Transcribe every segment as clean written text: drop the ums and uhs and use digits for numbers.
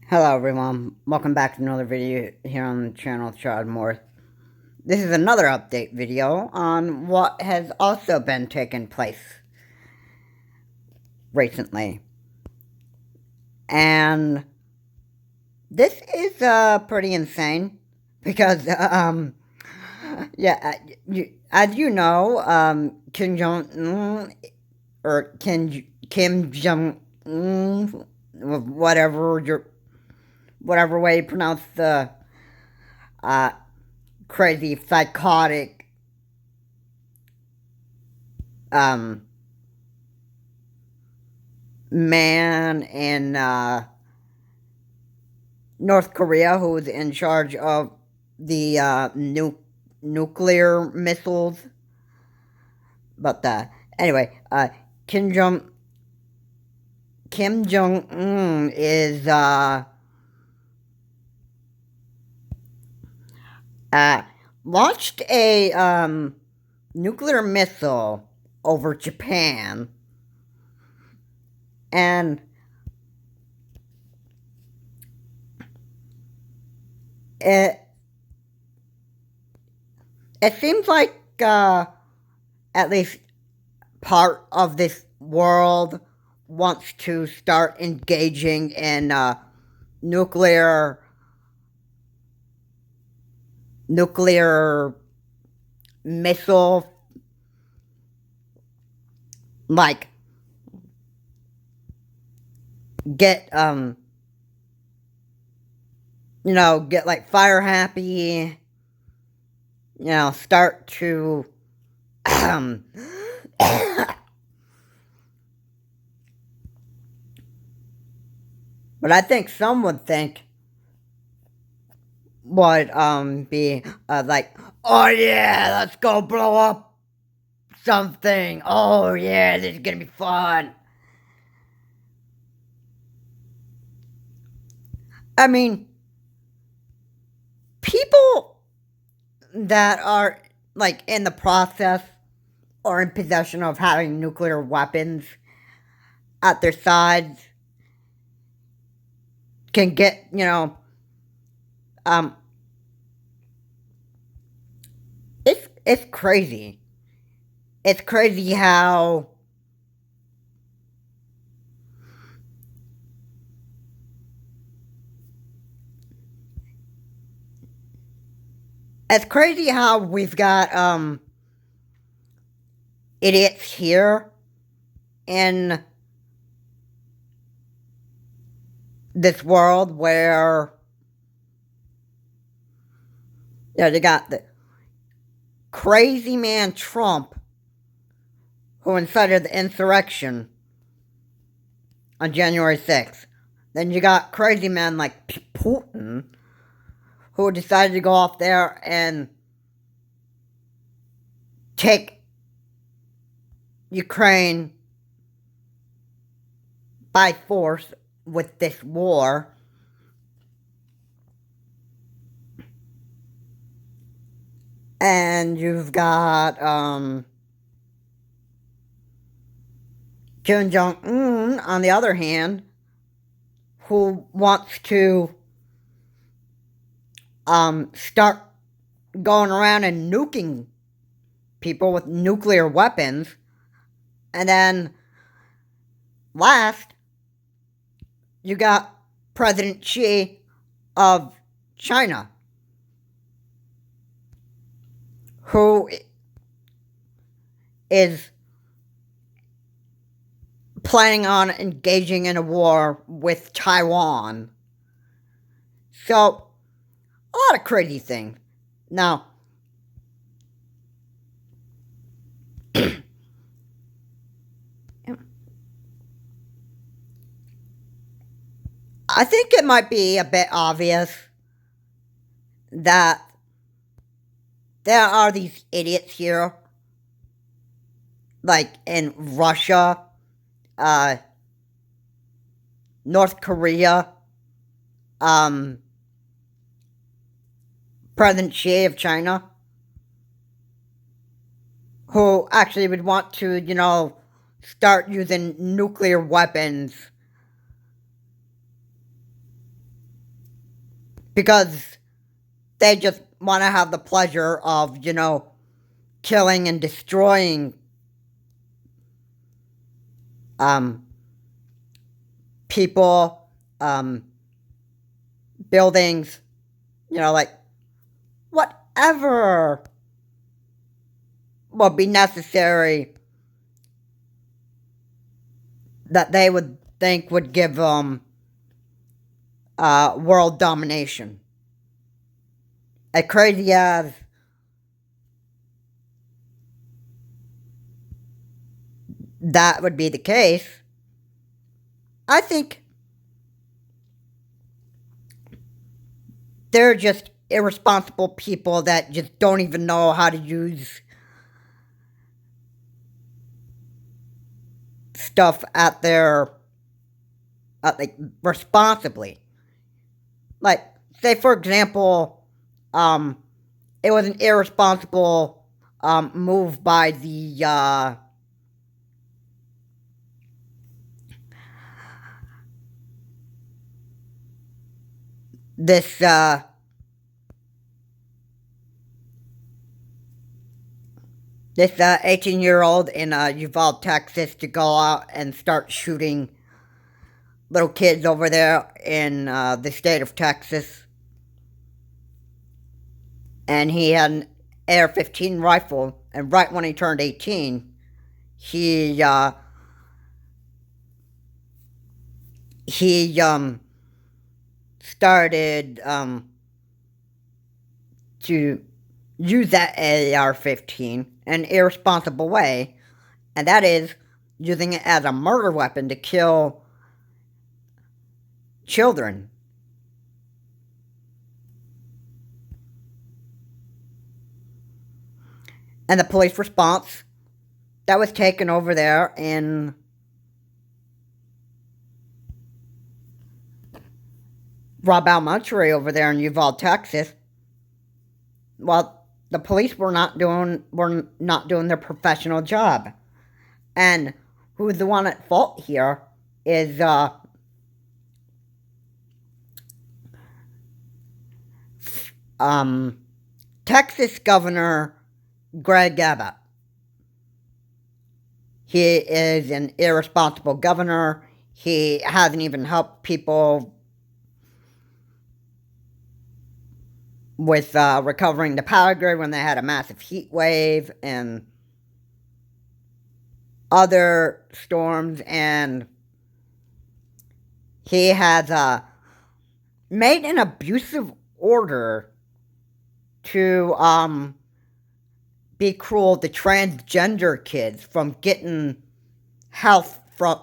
Hello everyone, welcome back to another video here on the channel Child More. This is another update video on what has also been taking place recently. And this is pretty insane because as you know, Kim Jong-un or Kim Jong-un, whatever way you pronounce the crazy, psychotic, man in North Korea who's in charge of the nuclear missiles. But anyway, Kim Jong-un is launched a nuclear missile over Japan, and it seems like at least part of this world wants to start engaging in nuclear missile, like get like fire happy, start to but I think some would think would be like, oh yeah, let's go blow up something. Oh yeah, this is gonna be fun. I mean, people that are like in the process or in possession of having nuclear weapons at their sides can get, it's crazy. It's crazy how we've got idiots here in this world where they got the crazy man Trump who incited the insurrection on January 6th. Then you got crazy men like Putin who decided to go off there and take Ukraine by force with this war. And you've got Kim Jong-un, on the other hand, who wants to start going around and nuking people with nuclear weapons. And then last, you got President Xi of China, who is planning on engaging in a war with Taiwan. So, a lot of crazy things. Now, I think it might be a bit obvious that there are these idiots here, like in Russia, North Korea, President Xi of China, who actually would want to, start using nuclear weapons because they just want to have the pleasure of, killing and destroying people, buildings, like whatever would be necessary that they would think would give them world domination. As crazy as that would be the case, I think they're just irresponsible people that just don't even know how to use stuff responsibly. Like, say for example, it was an irresponsible move by the this 18-year-old in Uvalde, Texas, to go out and start shooting little kids over there in the state of Texas. And he had an AR-15 rifle, and right when he turned 18, he started to use that AR-15 in an irresponsible way, and that is using it as a murder weapon to kill children. And the police response that was taken over there in Rob Elementary over there in Uvalde, Texas, well, the police were not doing their professional job. And who's the one at fault here is Texas Governor Greg Abbott. He is an irresponsible governor. He hasn't even helped people with recovering the power grid when they had a massive heat wave and other storms, and he has made an abusive order to be cruel to transgender kids from getting help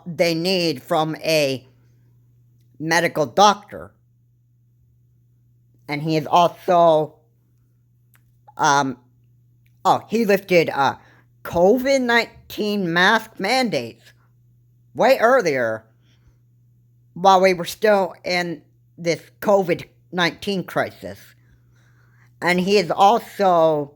they need from a medical doctor. And he is also, he lifted COVID-19 mask mandates way earlier while we were still in this COVID-19 crisis. And he is also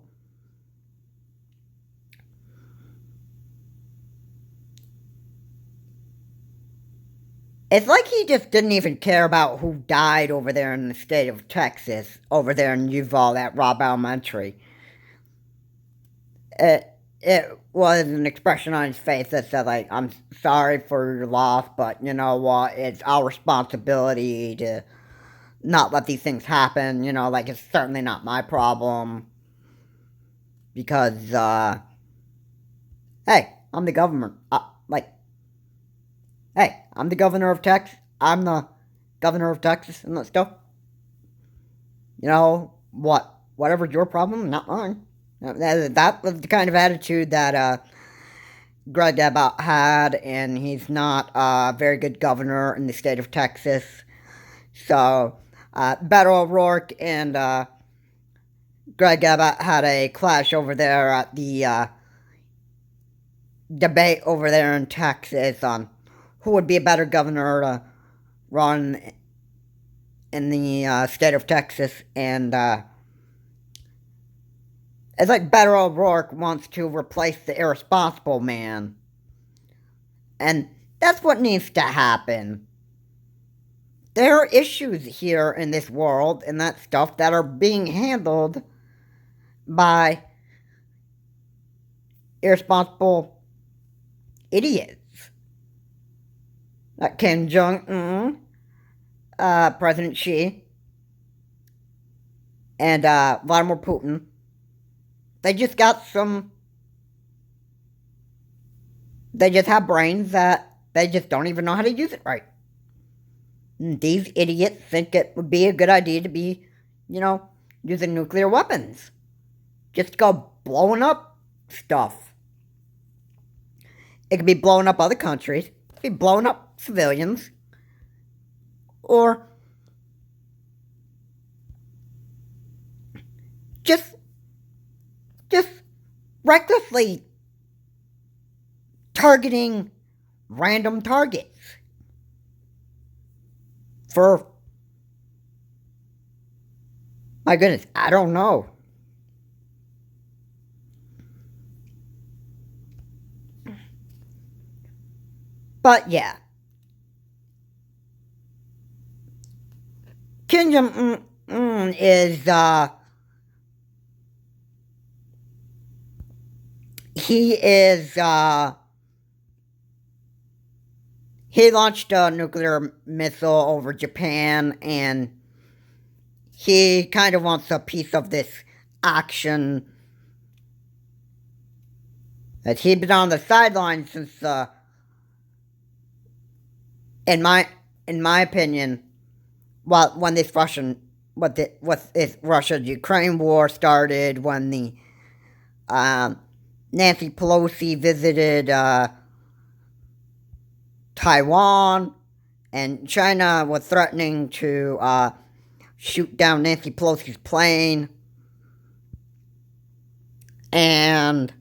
it's like he just didn't even care about who died over there in the state of Texas, over there in Uvalde at Rob Elementary. It was an expression on his face that said, like, I'm sorry for your loss, but you know what, it's our responsibility to not let these things happen, like, it's certainly not my problem, because, hey, I'm the government, hey, I'm the governor of Texas. I'm the governor of Texas, and let's go. Whatever's your problem, not mine. That was the kind of attitude that Greg Abbott had, and he's not a very good governor in the state of Texas. So, Beto O'Rourke and Greg Abbott had a clash over there at the debate over there in Texas on who would be a better governor to run in the state of Texas. And it's like Beto O'Rourke wants to replace the irresponsible man. And that's what needs to happen. there are issues here in this world and that stuff that are being handled by irresponsible idiots like Kim Jong-un, President Xi, and Vladimir Putin. They just got some. They just have brains that they just don't even know how to use it right. And these idiots think it would be a good idea to be, using nuclear weapons. Just go blowing up stuff. It could be blowing up other countries. It could be blowing up civilians. Or just recklessly targeting random targets for, my goodness, I don't know. But yeah, Kim Jong-un is, he launched a nuclear missile over Japan, and he kind of wants a piece of this action. As he'd been on the sidelines since, in my opinion, well, when this Russia-Ukraine war started, when the Nancy Pelosi visited Taiwan, and China was threatening to shoot down Nancy Pelosi's plane, and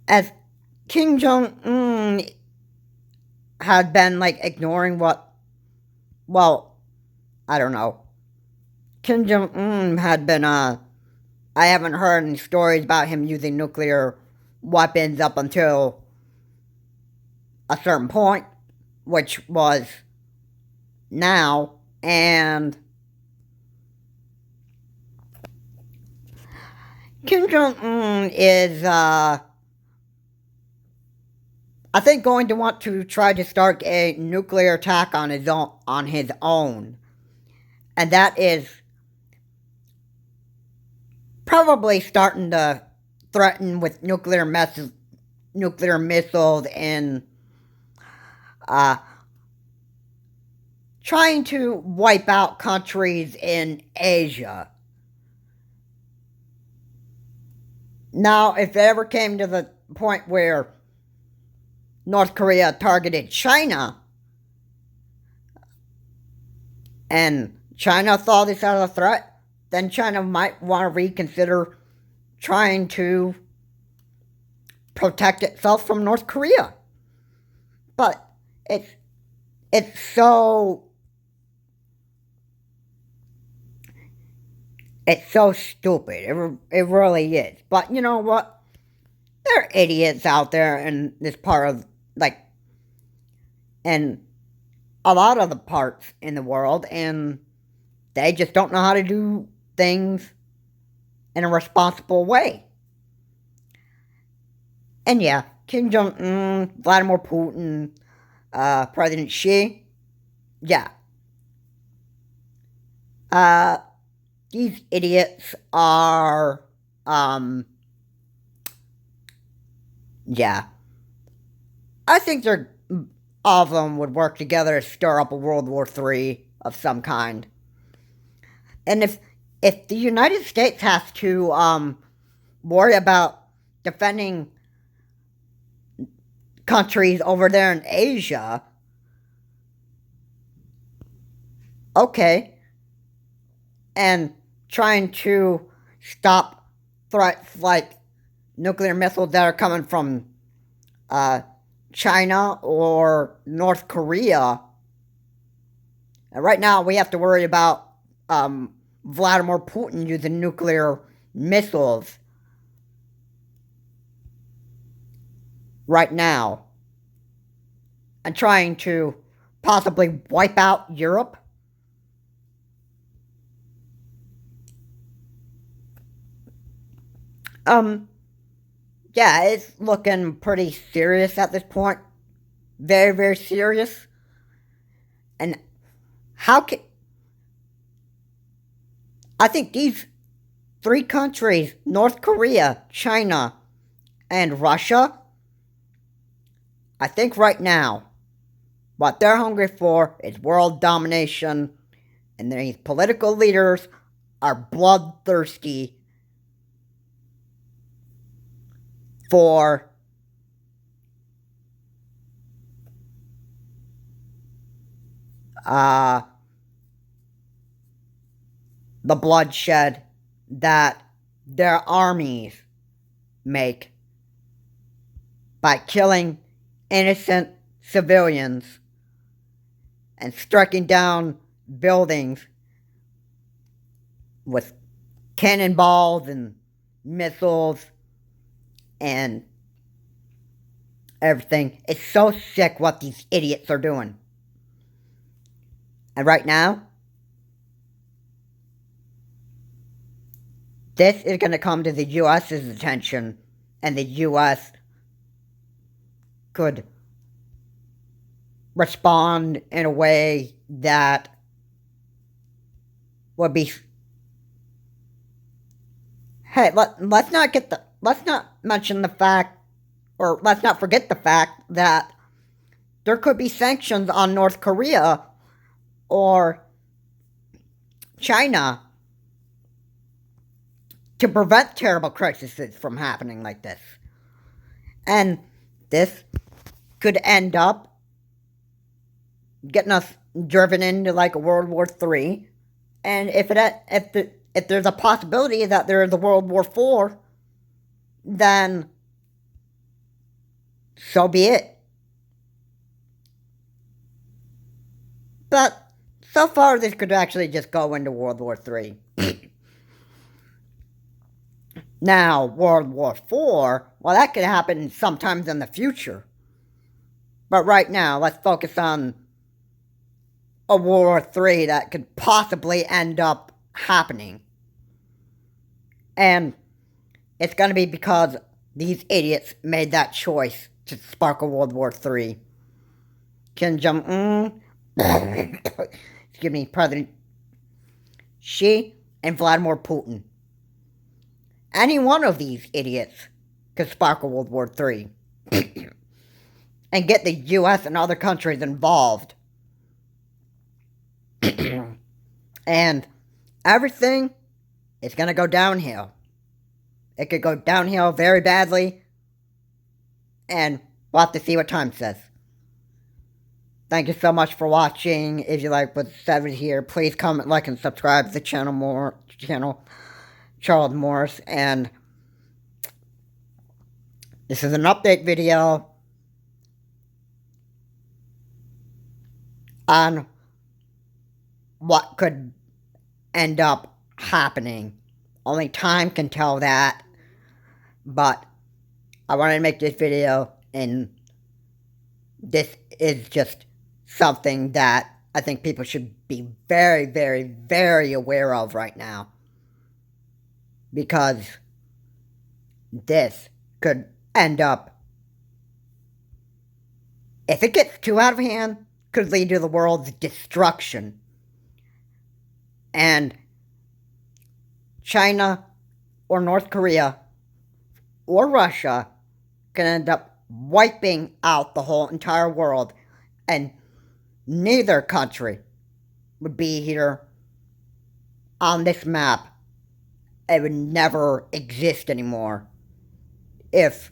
as Kim Jong-un had been ignoring I don't know. Kim Jong-un had been, I haven't heard any stories about him using nuclear weapons up until a certain point, which was now, and Kim Jong-un is, I think, going to want to try to start a nuclear attack on his own. And that is probably starting to threaten with nuclear missiles and trying to wipe out countries in Asia. Now, if it ever came to the point where North Korea targeted China, and China saw this as a threat, then China might want to reconsider trying to protect itself from North Korea. But it's so stupid. It really is. But you know what? There are idiots out there in this part of, in a lot of the parts in the world, and they just don't know how to do things in a responsible way. And yeah, Kim Jong-un, Vladimir Putin, President Xi, yeah. These idiots are, yeah. I think all of them would work together to stir up a World War III of some kind. And if the United States has to worry about defending countries over there in Asia, okay, and trying to stop threats like nuclear missiles that are coming from China or North Korea. And right now, we have to worry about Vladimir Putin using nuclear missiles. right now and trying to possibly wipe out Europe. Yeah, it's looking pretty serious at this point. Very, very serious. And how can... I think these three countries, North Korea, China, and Russia, I think right now, what they're hungry for is world domination, and these political leaders are bloodthirsty for the bloodshed that their armies make by killing innocent civilians and striking down buildings with cannonballs and missiles and everything. It's so sick what these idiots are doing. And right now, this is going to come to the U.S.'s attention, and the U.S. could respond in a way that would be... Hey, let's not mention the fact, or let's not forget the fact that there could be sanctions on North Korea or China to prevent terrible crises from happening like this. And this could end up getting us driven into like a World War III. And if there's a possibility that there is a World War IV, then so be it. But so far, this could actually just go into World War III. Now, World War IV, well, that could happen sometimes in the future. But right now, let's focus on a World War III that could possibly end up happening. And it's going to be because these idiots made that choice to spark a World War III. Kim Jong-un, excuse me, President Xi, and Vladimir Putin. Any one of these idiots could spark a World War III and get the U.S. and other countries involved. And everything is going to go downhill. It could go downhill very badly, and we'll have to see what time says. Thank you so much for watching. If you like what's said here, please comment, like, and subscribe to the channel Charles Morris. And this is an update video on what could end up happening. Only time can tell that. But I wanted to make this video, and this is just something that I think people should be very, very, very aware of right now. Because this could end up, if it gets too out of hand, could lead to the world's destruction. And China or North Korea or Russia can end up wiping out the whole entire world, and neither country would be here on this map. It would never exist anymore if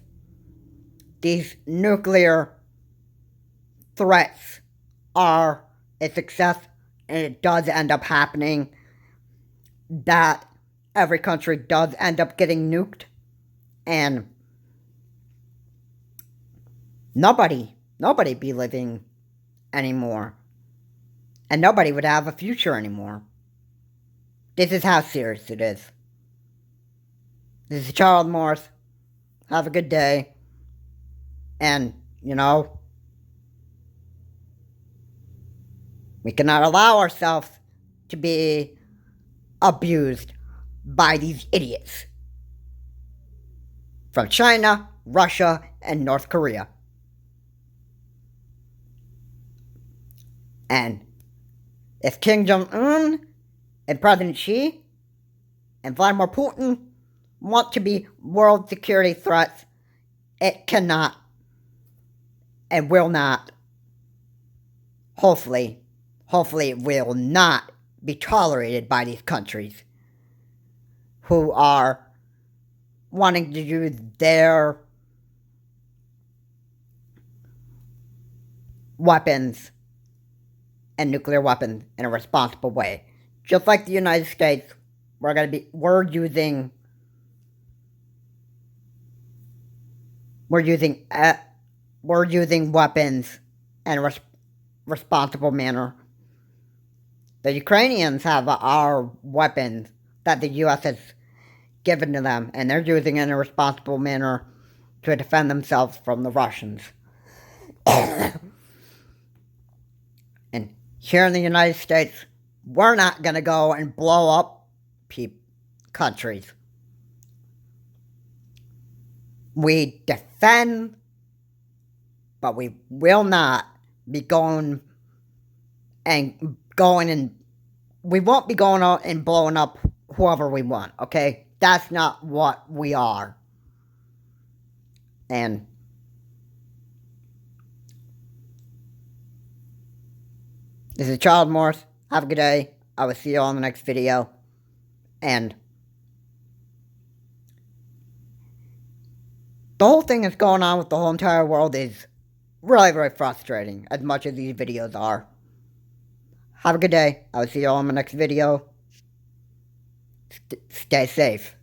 these nuclear threats are a success, and it does end up happening, that every country does end up getting nuked, and nobody be living anymore, and nobody would have a future anymore. This is how serious it is. This is Charles Morris. Have a good day. And, you know, we cannot allow ourselves to be abused by these idiots from China, Russia, and North Korea. And if Kim Jong-un and President Xi and Vladimir Putin want to be world security threats, it cannot and will not, hopefully it will not be tolerated by these countries who are wanting to use their weapons and nuclear weapons in a responsible way. Just like the United States, we're using weapons in a responsible manner. The Ukrainians have our weapons that the U.S. has given to them, and they're using it in a responsible manner to defend themselves from the Russians. And here in the United States, we're not going to go and blow up countries. We defend, but we will not be going and we won't be going out and blowing up whoever we want, okay? That's not what we are. And this is Child Morse. Have a good day. I will see you all in the next video. And the whole thing that's going on with the whole entire world is really, really frustrating, as much as these videos are. Have a good day. I will see you all in my next video. Stay safe.